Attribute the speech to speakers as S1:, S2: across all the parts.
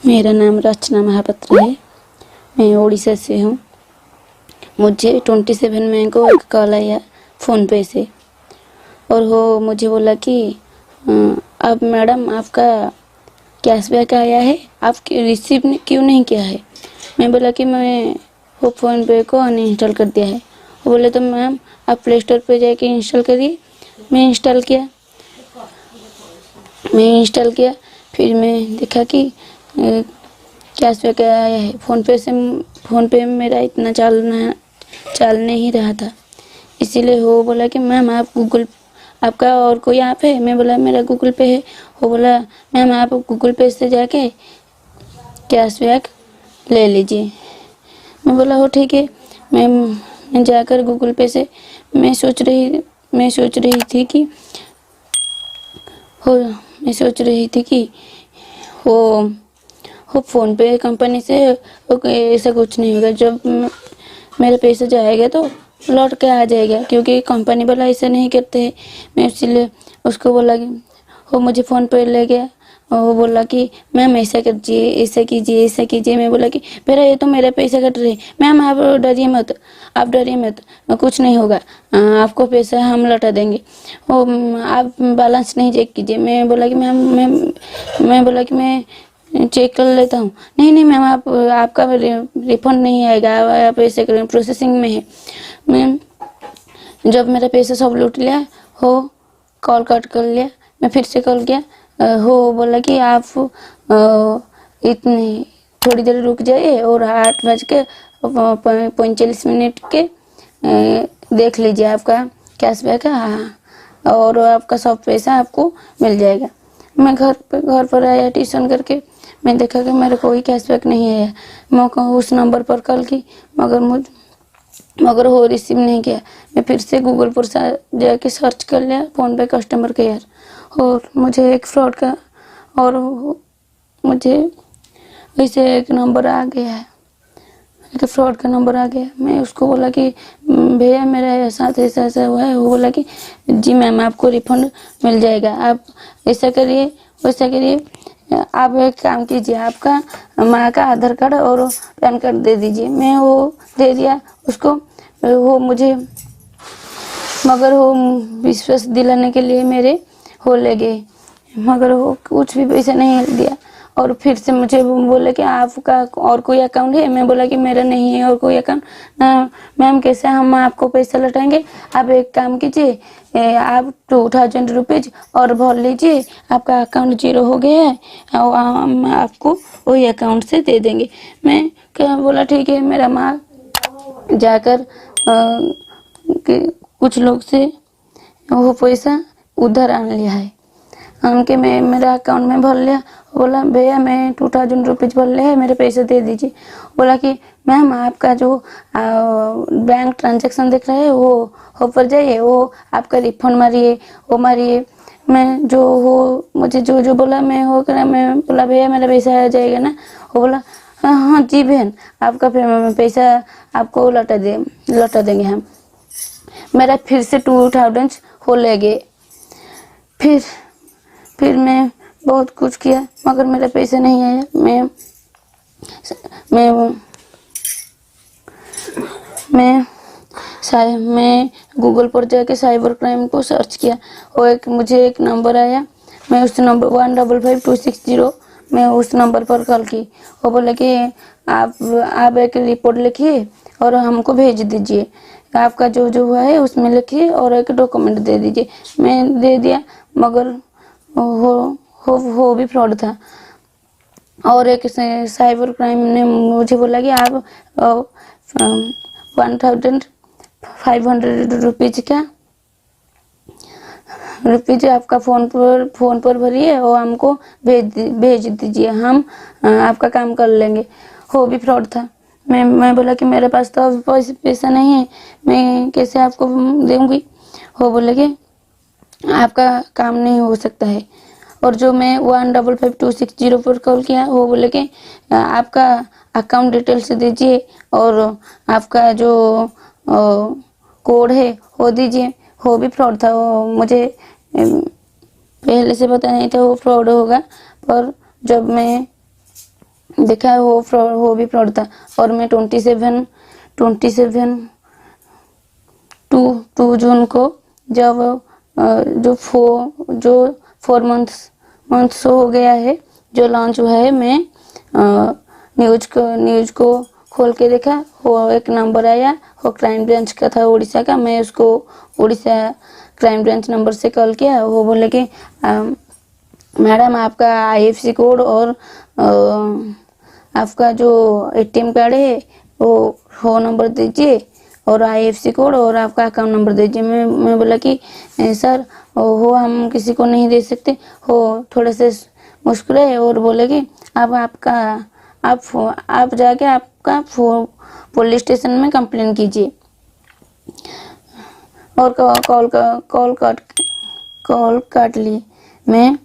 S1: मेरा नाम रचना महापात्र है। मैं उड़ीसा से हूँ। मुझे 27 मई को एक कॉल आया फ़ोन पे से और वो मुझे बोला कि अब मैडम आपका कैशबैक आया है, आप रिसीव क्यों नहीं किया है। मैं बोला कि मैं वो फ़ोन पे को अनइंस्टॉल कर दिया है। वो बोले तो मैम आप प्ले स्टोर पे जाके इंस्टॉल करिए। मैं इंस्टॉल किया फिर मैं देखा कि कैशबैक आया है। फ़ोन पे मेरा इतना चल नहीं रहा था, इसीलिए वो बोला कि मैम आपका और कोई ऐप है। मैं बोला मेरा गूगल पे है। वो बोला मैम आप गूगल पे से जाके कैशबैक ले लीजिए। मैं बोला हो ठीक है। मैं जाकर गूगल पे से मैं सोच रही थी कि वो फ़ोन पे कंपनी से ऐसा कुछ नहीं होगा। जब मेरा पैसा जाएगा तो लौट के आ जाएगा, क्योंकि कंपनी वाला ऐसा नहीं करते हैं। मैं इसलिए उसको बोला कि वो मुझे फ़ोन पे ले गया और वो बोला कि मैम ऐसा कीजिए, ऐसा कीजिए। मैं बोला कि मेरा पैसा कट रहे। मैम आप डरिए मत, कुछ नहीं होगा, आपको पैसा हम लौटा देंगे। वो आप बैलेंस नहीं चेक कीजिए। मैं बोला कि मैं चेक कर लेता हूँ। नहीं मैम आपका रिफंड नहीं आएगा, आप ऐसे करें, प्रोसेसिंग में है। मैं जब मेरा पैसा सब लूट लिया हो, कॉल कट कर लिया। मैं फिर से कॉल किया, हो बोला कि आप इतनी थोड़ी देर रुक जाइए और 8:45 के देख लीजिए आपका कैशबैक है। हाँ, और आपका सब पैसा आपको मिल जाएगा। मैं घर पर आया ट्यूशन करके। मैं देखा कि मेरा कोई कैशबैक नहीं आया। मैं उस नंबर पर कॉल की मगर वो रिसीव नहीं किया। मैं फिर से गूगल पर जाके सर्च कर लिया फ़ोन पे कस्टमर केयर, और मुझे एक फ्रॉड का और मुझे ऐसे एक नंबर आ गया है, एक फ्रॉड का नंबर आ गया। मैं उसको बोला कि भैया मेरे साथ ऐसा हुआ है। वो बोला कि जी मैम आपको रिफंड मिल जाएगा, आप ऐसा करिए वैसा करिए। आप एक काम कीजिए, आपका माँ का आधार कार्ड और पैन कार्ड दे दीजिए। मैं वो दे दिया उसको। वो मुझे मगर वो विश्वास दिलाने के लिए मेरे हो ले गए, मगर वो कुछ भी पैसा नहीं दिया। और फिर से मुझे बोले कि आपका और कोई अकाउंट है। मैं बोला कि मेरा नहीं है और कोई अकाउंट। मैम कैसे हम आपको पैसा लौटाएंगे। आप एक काम कीजिए, आप 2000 रुपीज़ और भर लीजिए, आपका अकाउंट जीरो हो गया है और हम आपको वही अकाउंट से दे देंगे। मैं क्या बोला ठीक है। मेरा माँ जाकर कुछ लोग से वो पैसा उधर आन लिया है, उनके मैं मेरा अकाउंट में भर लिया। बोला भैया मैं 2000 रुपीज़ भर लिया है, मेरे पैसे दे दीजिए। बोला कि मैम आपका जो बैंक ट्रांजैक्शन दिख रहा है वो हो पर जाइए, वो आपका रिफंड मारिए। मैं जो हो मुझे जो बोला मैं हो करा। मैं बोला भैया मेरा पैसा आ जाएगा ना। वो बोला हाँ जी बहन, आपका पैसा आपको लौटा देंगे हम। मेरा फिर से 2000 हो ले गए। फिर मैं बहुत कुछ किया मगर मेरा पैसा नहीं आया। मैं गूगल पर जाके साइबर क्राइम को सर्च किया और मुझे एक नंबर आया। मैं उस नंबर 155260 मैं उस नंबर पर कॉल की। वो बोले कि आप एक रिपोर्ट लिखिए और हमको भेज दीजिए, आपका जो हुआ है उसमें लिखिए और एक डॉक्यूमेंट दे दीजिए। मैं दे दिया मगर हो भी फ्रॉड था। और एक साइबर क्राइम ने मुझे बोला कि आप 1500 रुपीज़ आपका फ़ोन पर भरिए और हमको भेज दीजिए, हम आपका काम कर लेंगे। वो भी फ्रॉड था। मैं बोला कि मेरे पास तो अब पैसा नहीं है, मैं कैसे आपको दूंगी। वो बोले कि आपका काम नहीं हो सकता है। और जो मैं 155260 पर कॉल किया वो बोले कि आपका अकाउंट डिटेल्स दीजिए और आपका जो कोड है वो दीजिए। वो भी फ्रॉड था। वो मुझे पहले से पता नहीं था वो फ्रॉड होगा, पर जब मैं देखा है वो भी फ्रॉड था। और मैं 27 टू जून को जब जो 4 मंथ्स हो गया है जो लॉन्च हुआ है, मैं न्यूज को खोल के देखा, वो एक नंबर आया, वो क्राइम ब्रांच का था उड़ीसा का। मैं उसको उड़ीसा क्राइम ब्रांच नंबर से कॉल किया। वो बोले कि मैडम आपका IFC कोड और आपका जो ATM कार्ड है वो नंबर दीजिए और IFC कोड और आपका अकाउंट नंबर दीजिए। मैं बोला कि सर वो हम किसी को नहीं दे सकते। वो थोड़े से मुस्कुराए और बोले कि आप जाके आपका पुलिस स्टेशन में कंप्लेन कीजिए। और कॉल काट ली। मैं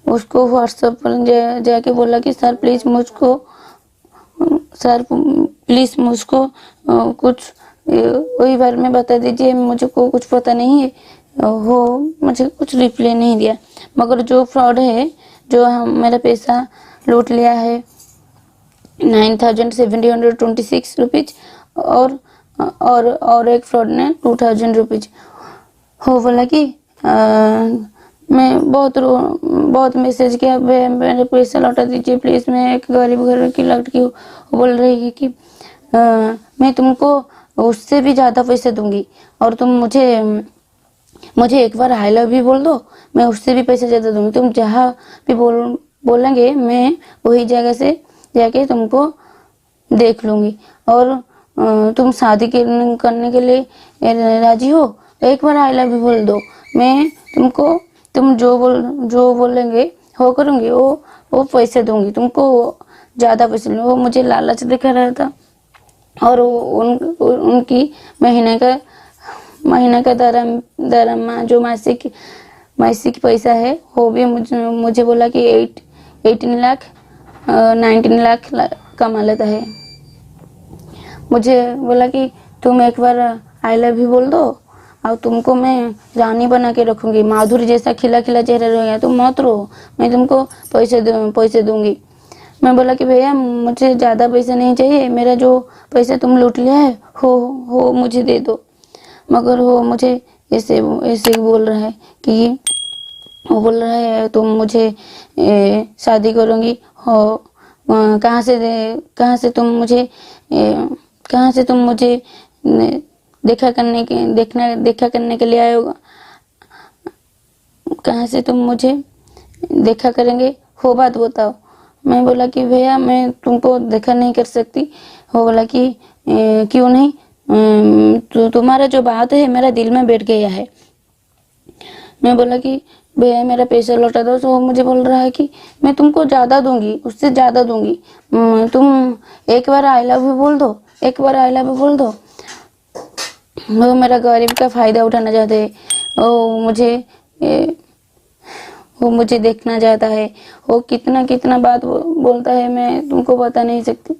S1: उसको व्हाट्सएप पर जाके बोला कि सर प्लीज़ मुझको कुछ वही बारे में बता दीजिए, मुझको कुछ पता नहीं है। वो मुझे कुछ रिप्लाई नहीं दिया। मगर जो फ्रॉड है, जो मेरा पैसा लूट लिया है 9726 रुपीज, और एक फ्रॉड ने 2000 रुपीज। हो बोला कि मैं बहुत मैसेज किया, मेरे पैसा लौटा दीजिए प्लीज़, मैं एक गरीब घर की लड़की हूँ। बोल रही है कि मैं तुमको उससे भी ज़्यादा पैसे दूंगी और तुम मुझे एक बार आई लव यू बोल दो, मैं उससे भी पैसे ज़्यादा दूंगी। तुम जहाँ भी बोलेंगे मैं वही जगह से जाके तुमको देख लूँगी। और तुम शादी करने के लिए राजी हो? एक बार आई लव यू बोल दो, मैं तुम जो बोलेंगे वो करूँगी, वो पैसे दूंगी तुमको, ज़्यादा पैसे दूंगी। वो मुझे लालच दिखा रहा था। और उनकी महीने का दरमा जो मासिक पैसा है, वो भी मुझे बोला कि 19 लाख कमा लेता है। मुझे बोला कि तुम एक बार आई लव यू बोल दो और तुमको मैं रानी बना के रखूंगी, माधुरी जैसा खिला खिला चेहरा रहेगा, तुम मत रो, मैं तुमको पैसे दूंगी। मैं बोला कि भैया मुझे ज़्यादा पैसे नहीं चाहिए, मेरा जो पैसे तुम लूट लिया है हो मुझे दे दो। मगर वो मुझे ऐसे बोल रहा है कि वो बोल रहा है तुम मुझे शादी करूंगी हो, कहाँ से तुम मुझे देखा करने के लिए आए हो, कहाँ से तुम मुझे देखा करेंगे, हो बात बताओ। मैं बोला कि भैया मैं तुमको देखा नहीं कर सकती। वो बोला कि क्यों नहीं, तुम्हारा जो बात है मेरा दिल में बैठ गया है। मैं बोला कि भैया मेरा पैसा लौटा दो। तो वो मुझे बोल रहा है कि मैं तुमको ज़्यादा दूंगी, उससे ज़्यादा दूंगी, तुम एक बार आई लव यू बोल दो, एक बार आई लव यू बोल दो। वो मेरा गरीब का फ़ायदा उठाना चाहते हैं। वो मुझे देखना चाहता है। वो कितना बात बोलता है, मैं तुमको बता नहीं सकती।